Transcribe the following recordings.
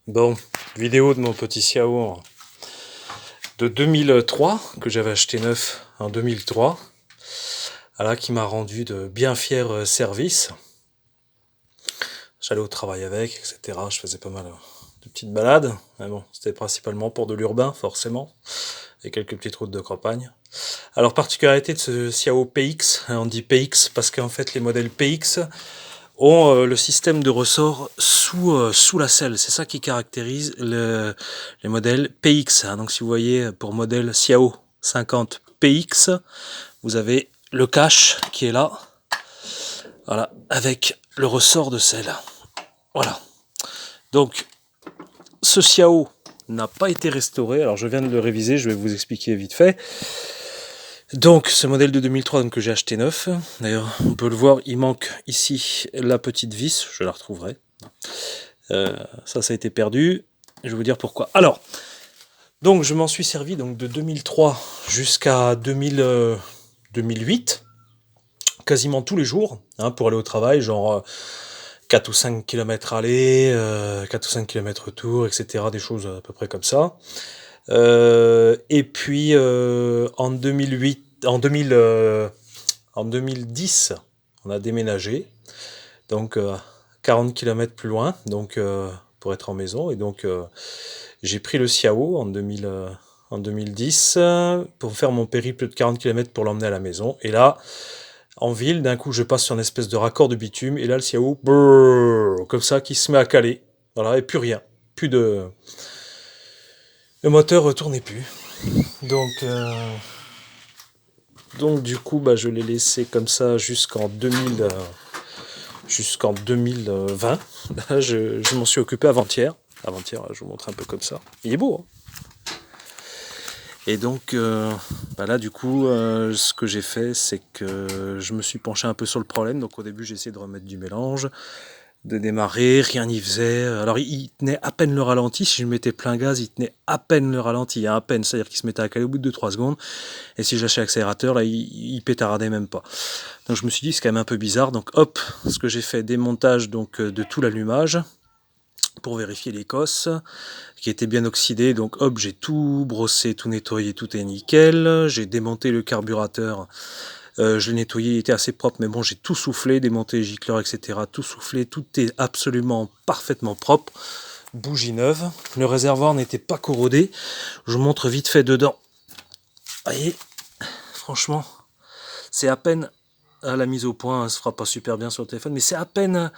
Bon, vidéo de mon petit Xiao de 2003, que j'avais acheté neuf en 2003, voilà, qui m'a rendu de bien fiers services. J'allais au travail avec, etc. Je faisais pas mal de petites balades, mais bon, c'était principalement pour de l'urbain, forcément, et quelques petites routes de campagne. Alors, particularité de ce Xiao PX, on dit PX parce qu'en fait, les modèles PX ont le système de ressort sous la selle. C'est ça qui caractérise les modèles PX. Donc si vous voyez pour modèle Xiao 50 PX, vous avez le cache qui est là, voilà, avec le ressort de selle. Voilà. Donc ce Xiao n'a pas été restauré. Alors je viens de le réviser, je vais vous expliquer vite fait. Donc ce modèle de 2003 donc, que j'ai acheté neuf, d'ailleurs on peut le voir, il manque ici la petite vis, je la retrouverai. Ça a été perdu, je vais vous dire pourquoi. Alors, donc je m'en suis servi donc, de 2003 jusqu'à 2008, quasiment tous les jours, hein, pour aller au travail, genre 4 ou 5 km aller, 4 ou 5 km retour, etc. Des choses à peu près comme ça. Et puis en 2010, on a déménagé, donc 40 km plus loin, donc pour être en maison, et donc j'ai pris le Xiao en 2010 pour faire mon périple de 40 km pour l'emmener à la maison, et là, en ville, d'un coup je passe sur une espèce de raccord de bitume, et là le Xiao, brrr, comme ça, qui se met à caler, voilà, et plus rien, plus de... Le moteur ne tournait plus. Donc du coup, bah, je l'ai laissé comme ça jusqu'en 2020. Là, je m'en suis occupé avant-hier. Avant-hier, je vous montre un peu comme ça. Il est beau, hein. Et donc, bah là, du coup, ce que j'ai fait, c'est que je me suis penché un peu sur le problème. Donc au début, j'ai essayé de remettre du mélange, de démarrer, rien n'y faisait. Alors il tenait à peine le ralenti, si je mettais plein gaz, il tenait à peine le ralenti, à peine, c'est-à-dire qu'il se mettait à caler au bout de 2-3 secondes, et si je lâchais l'accélérateur, là il pétardait même pas. Donc je me suis dit c'est quand même un peu bizarre, donc hop, ce que j'ai fait, démontage donc de tout l'allumage, pour vérifier l'écosse, qui était bien oxydée, donc hop, j'ai tout brossé, tout nettoyé, tout est nickel, j'ai démonté le carburateur. Je l'ai nettoyé, il était assez propre, mais bon, j'ai tout soufflé, démonté les gicleurs, etc. Tout soufflé, tout est absolument parfaitement propre. Bougie neuve. Le réservoir n'était pas corrodé. Je vous montre vite fait dedans. Vous voyez, franchement, c'est à peine à la mise au point, ça se fera pas super bien sur le téléphone, mais c'est à peine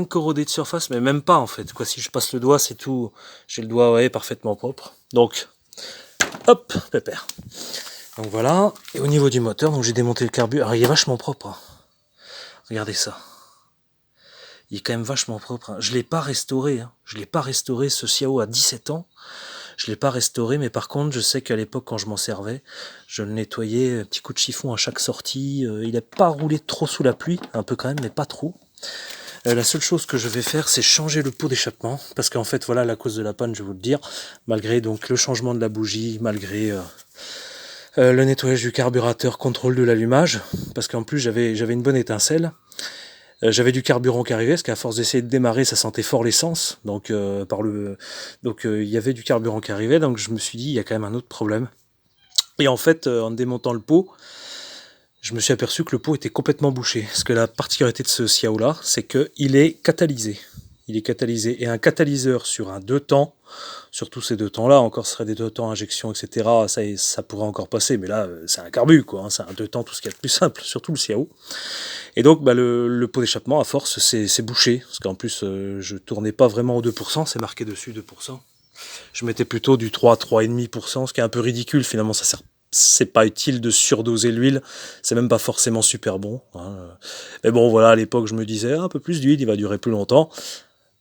corrodé de surface, mais même pas en fait. Quoi, si je passe le doigt, c'est tout. J'ai le doigt, ouais, parfaitement propre. Donc, hop, pépère. Donc voilà, et au niveau du moteur, donc j'ai démonté le carbu. Alors il est vachement propre, hein. Regardez ça. Il est quand même vachement propre, hein. Je l'ai pas restauré, hein. Je l'ai pas restauré, ce Xiao a 17 ans. Je l'ai pas restauré, mais par contre, je sais qu'à l'époque, quand je m'en servais, je le nettoyais, petit coup de chiffon à chaque sortie. Il n'a pas roulé trop sous la pluie, un peu quand même, mais pas trop. La seule chose que je vais faire, c'est changer le pot d'échappement, parce qu'en fait, voilà la cause de la panne, je vais vous le dire. Malgré donc le changement de la bougie, malgré le nettoyage du carburateur, contrôle de l'allumage, parce qu'en plus j'avais une bonne étincelle. J'avais du carburant qui arrivait, parce qu'à force d'essayer de démarrer, ça sentait fort l'essence. Donc il y avait du carburant qui arrivait, donc je me suis dit, il y a quand même un autre problème. Et en fait, en démontant le pot, je me suis aperçu que le pot était complètement bouché. Parce que la particularité de ce Xiao là, c'est qu'il est catalysé. Il est catalysé. Et un catalyseur sur un 2 temps, surtout ces 2 temps-là, encore ce serait des 2 temps injection, etc., ça pourrait encore passer, mais là, c'est un carbu, quoi, hein, c'est un 2 temps, tout ce qu'il y a de plus simple, surtout le Xiao. Et donc, bah, le pot d'échappement, à force, c'est bouché, parce qu'en plus, je tournais pas vraiment au 2%, c'est marqué dessus 2%. Je mettais plutôt du 3, 3,5%, ce qui est un peu ridicule, finalement, ça sert. C'est pas utile de surdoser l'huile, c'est même pas forcément super bon, hein. Mais bon, voilà, à l'époque, je me disais, un peu plus d'huile, il va durer plus longtemps.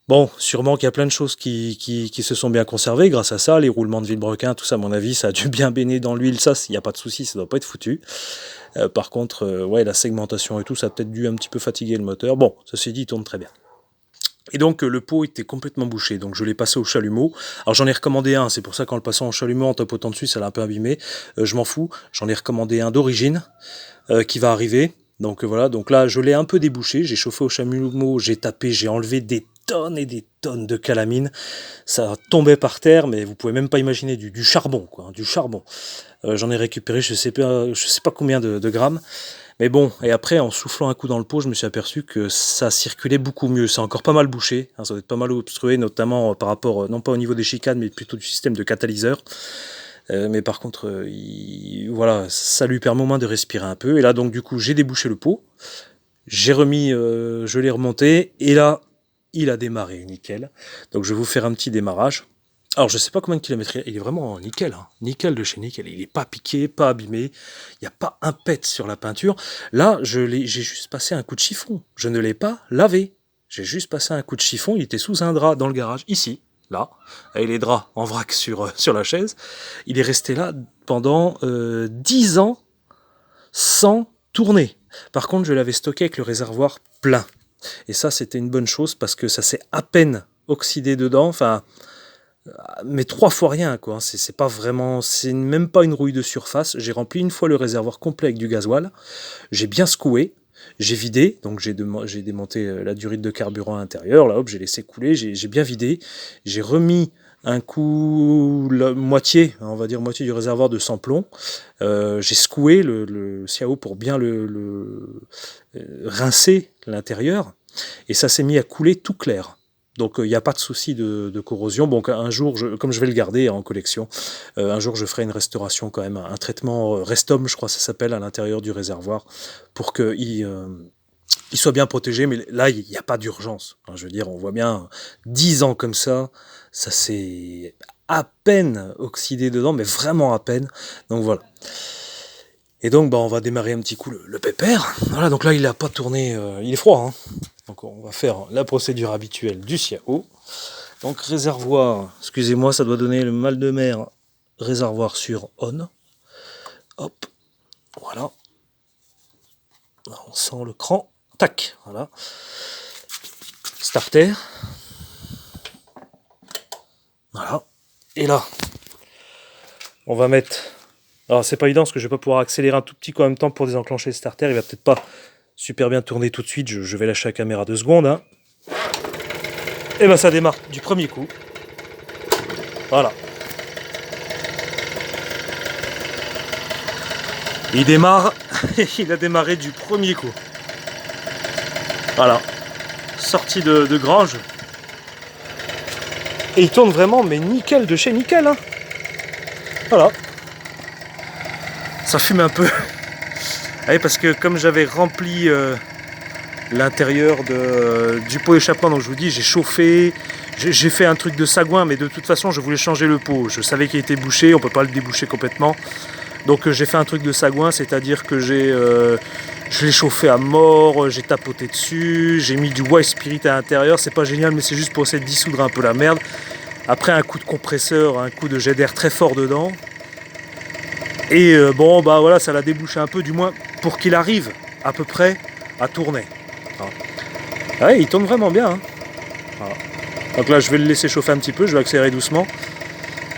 Bon, sûrement qu'il y a plein de choses qui se sont bien conservées grâce à ça, les roulements de vilebrequin, tout ça, à mon avis, ça a dû bien baigner dans l'huile, ça, il n'y a pas de souci, ça doit pas être foutu. Par contre, ouais, la segmentation et tout, ça a peut-être dû un petit peu fatiguer le moteur. Bon, ceci dit, il tourne très bien. Et donc le pot était complètement bouché, donc je l'ai passé au chalumeau. Alors j'en ai recommandé un, c'est pour ça qu'en le passant au chalumeau, en tapotant dessus, ça l'a un peu abîmé. Je m'en fous, j'en ai recommandé un d'origine qui va arriver. Donc voilà, donc là je l'ai un peu débouché, j'ai chauffé au chalumeau, j'ai tapé, j'ai enlevé des tonnes et des tonnes de calamine. Ça tombait par terre, mais vous pouvez même pas imaginer du charbon, quoi, hein, du charbon. J'en ai récupéré je sais pas combien de grammes. Mais bon, et après, en soufflant un coup dans le pot, je me suis aperçu que ça circulait beaucoup mieux. C'est encore pas mal bouché, hein, ça doit être pas mal obstrué, notamment par rapport, non pas au niveau des chicanes, mais plutôt du système de catalyseur. Mais par contre, voilà, ça lui permet au moins de respirer un peu. Et là, donc, du coup, j'ai débouché le pot, j'ai remis, je l'ai remonté, et là, il a démarré nickel. Donc, je vais vous faire un petit démarrage. Alors, je sais pas combien de kilomètres il est vraiment nickel, hein. Nickel de chez nickel. Il est pas piqué, pas abîmé. Il n'y a pas un pet sur la peinture. Là, j'ai juste passé un coup de chiffon. Je ne l'ai pas lavé. J'ai juste passé un coup de chiffon. Il était sous un drap dans le garage, ici, là, avec les draps en vrac sur la chaise. Il est resté là pendant 10 ans sans tourner. Par contre, je l'avais stocké avec le réservoir plein. Et ça, c'était une bonne chose parce que ça s'est à peine oxydé dedans. Enfin, mais 3 fois rien, quoi. C'est pas vraiment, c'est même pas une rouille de surface. J'ai rempli une fois le réservoir complet avec du gasoil. J'ai bien secoué. J'ai vidé, donc j'ai démonté la durite de carburant à l'intérieur. Là, hop, j'ai laissé couler. J'ai bien vidé. J'ai remis un coup, la moitié, on va dire moitié du réservoir de sans plomb. J'ai secoué le CAO pour bien rincer l'intérieur. Et ça s'est mis à couler tout clair. Donc il n'y a pas de souci de corrosion. Bon, un jour, comme je vais le garder en collection, un jour je ferai une restauration quand même, un traitement Restom, je crois que ça s'appelle, à l'intérieur du réservoir, pour qu'il soit bien protégé. Mais là, il n'y a pas d'urgence. Je veux dire, on voit bien 10 ans comme ça s'est à peine oxydé dedans, mais vraiment à peine. Donc voilà. Et donc, on va démarrer un petit coup le pépère. Voilà, donc là, il n'a pas tourné, il est froid, hein. Donc on va faire la procédure habituelle du CIAO. Donc réservoir, excusez-moi, ça doit donner le mal de mer. Réservoir sur on. Hop, voilà. Là, on sent le cran. Tac, voilà. Starter. Voilà. Et là, on va mettre... Alors c'est pas évident parce que je vais pas pouvoir accélérer un tout petit coup en même temps pour désenclencher le starter. Il va peut-être pas super bien tourner tout de suite. Je vais lâcher la caméra 2 secondes. Hein. Et ben ça démarre du premier coup. Voilà. Il démarre. Il a démarré du premier coup. Voilà. Sortie de grange. Et il tourne vraiment, mais nickel de chez nickel. Hein. Voilà. Ça fume un peu. Allez, parce que comme j'avais rempli l'intérieur du pot d'échappement, donc je vous dis, j'ai chauffé, j'ai fait un truc de sagouin, mais de toute façon je voulais changer le pot. Je savais qu'il était bouché, on peut pas le déboucher complètement. Donc j'ai fait un truc de sagouin, c'est-à-dire que je l'ai chauffé à mort, j'ai tapoté dessus, j'ai mis du white spirit à l'intérieur. C'est pas génial, mais c'est juste pour essayer de dissoudre un peu la merde. Après un coup de compresseur, un coup de jet d'air très fort dedans. Et bon, voilà, ça l'a débouché un peu, du moins pour qu'il arrive à peu près à tourner. Voilà. Ouais, il tourne vraiment bien. Hein. Voilà. Donc là, je vais le laisser chauffer un petit peu, je vais accélérer doucement.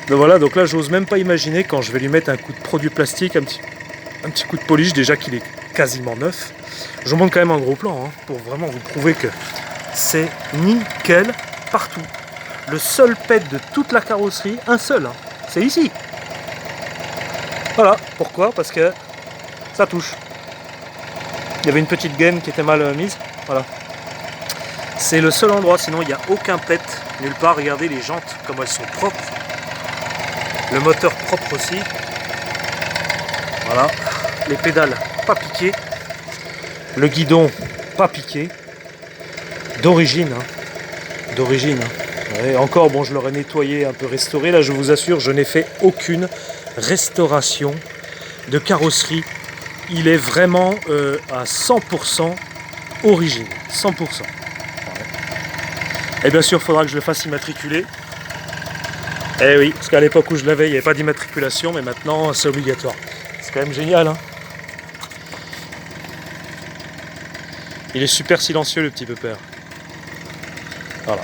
Donc voilà, donc là, j'ose même pas imaginer quand je vais lui mettre un coup de produit plastique, un petit coup de polish, déjà qu'il est quasiment neuf. Je vous montre quand même un gros plan, hein, pour vraiment vous prouver que c'est nickel partout. Le seul pet de toute la carrosserie, un seul, hein, c'est ici. Voilà, pourquoi? Parce que ça touche. Il y avait une petite gaine qui était mal mise. Voilà. C'est le seul endroit, sinon il n'y a aucun pet nulle part. Regardez les jantes, comme elles sont propres. Le moteur propre aussi. Voilà. Les pédales pas piquées. Le guidon pas piqué. D'origine. Hein. D'origine. Hein. Et encore, bon, je l'aurais nettoyé, un peu restauré. Là, je vous assure, je n'ai fait aucune restauration de carrosserie. Il est vraiment à 100% origine. 100%. Et bien sûr, il faudra que je le fasse immatriculer. Eh oui, parce qu'à l'époque où je l'avais, il n'y avait pas d'immatriculation, mais maintenant, c'est obligatoire. C'est quand même génial, hein. Il est super silencieux, le petit pépère. Voilà.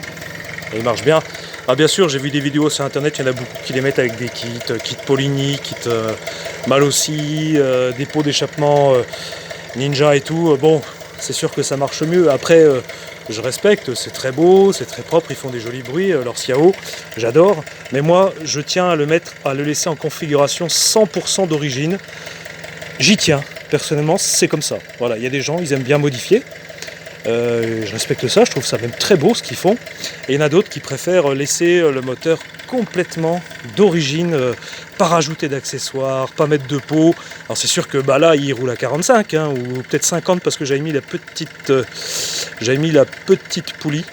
Et il marche bien. Ah, bien sûr, j'ai vu des vidéos sur internet, il y en a beaucoup qui les mettent avec des kits Polini, kits Malossi, des pots d'échappement Ninja et tout. Bon, c'est sûr que ça marche mieux. Après, je respecte, c'est très beau, c'est très propre, ils font des jolis bruits, leur Xiao, j'adore. Mais moi, je tiens à le laisser en configuration 100% d'origine. J'y tiens, personnellement, c'est comme ça. Voilà, il y a des gens, ils aiment bien modifier. Je respecte ça, je trouve ça même très beau ce qu'ils font. Et il y en a d'autres qui préfèrent laisser le moteur complètement d'origine, pas rajouter d'accessoires, pas mettre de pot. Alors c'est sûr que bah là il roule à 45 hein, ou peut-être 50 parce que j'avais mis la petite poulie.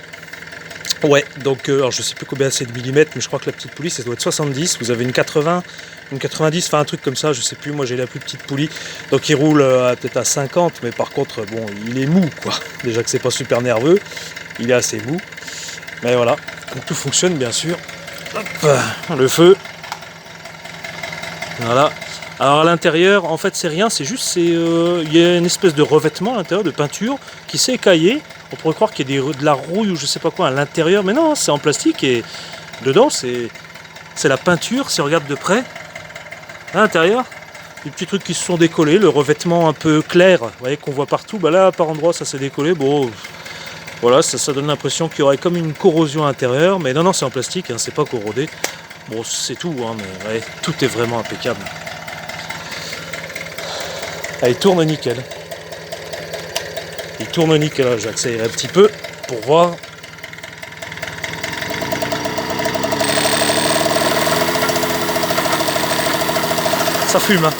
Ouais, donc alors je sais plus combien c'est de millimètres, mais je crois que la petite poulie ça doit être 70. Vous avez une 80, une 90, enfin un truc comme ça, je sais plus. Moi j'ai la plus petite poulie, donc il roule peut-être à 50, mais par contre bon, il est mou quoi. Déjà que c'est pas super nerveux, il est assez mou. Mais voilà, donc tout fonctionne bien sûr. Hop, le feu. Voilà. Alors à l'intérieur, en fait c'est rien, c'est juste il y a une espèce de revêtement à l'intérieur, de peinture qui s'est écaillé. On pourrait croire qu'il y a de la rouille ou je sais pas quoi à l'intérieur, mais non, c'est en plastique et dedans c'est la peinture. Si on regarde de près, à l'intérieur, des petits trucs qui se sont décollés, le revêtement un peu clair, vous voyez qu'on voit partout, bah là par endroits ça s'est décollé, bon voilà, ça donne l'impression qu'il y aurait comme une corrosion à l'intérieur, mais non, c'est en plastique, hein, c'est pas corrodé. Bon, c'est tout, hein, mais ouais, tout est vraiment impeccable. Ah, il tourne nickel. Il tourne nickel, j'accélère un petit peu pour voir. Ça fume, hein.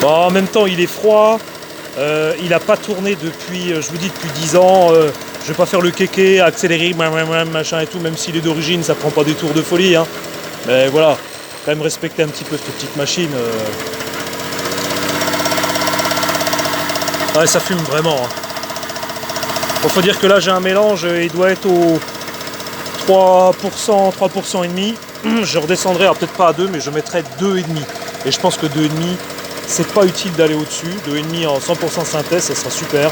Bon, en même temps, il est froid. Il n'a pas tourné depuis, je vous dis, depuis 10 ans. Je vais pas faire le kéké, accélérer, machin et tout, même s'il est d'origine, ça prend pas des tours de folie. Hein. Mais voilà, quand même respecter un petit peu cette petite machine. Ouais, ça fume vraiment. Hein. Bon, faut dire que là, j'ai un mélange, il doit être au 3%, 3% et demi. Je redescendrai, alors peut-être pas à 2, mais je mettrai 2,5. Et je pense que 2,5, c'est pas utile d'aller au-dessus. 2,5 en 100% synthèse, ça sera super.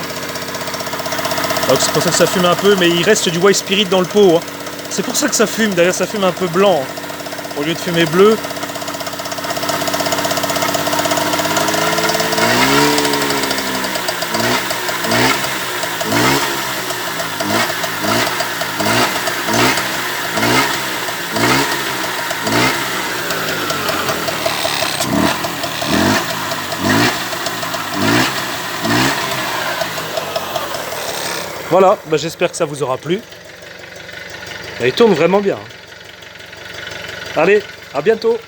Donc c'est pour ça que ça fume un peu, mais il reste du white spirit dans le pot. Hein. C'est pour ça que ça fume, d'ailleurs ça fume un peu blanc. Hein. Au lieu de fumer bleu. Voilà, bah j'espère que ça vous aura plu. Et il tourne vraiment bien. Allez, à bientôt.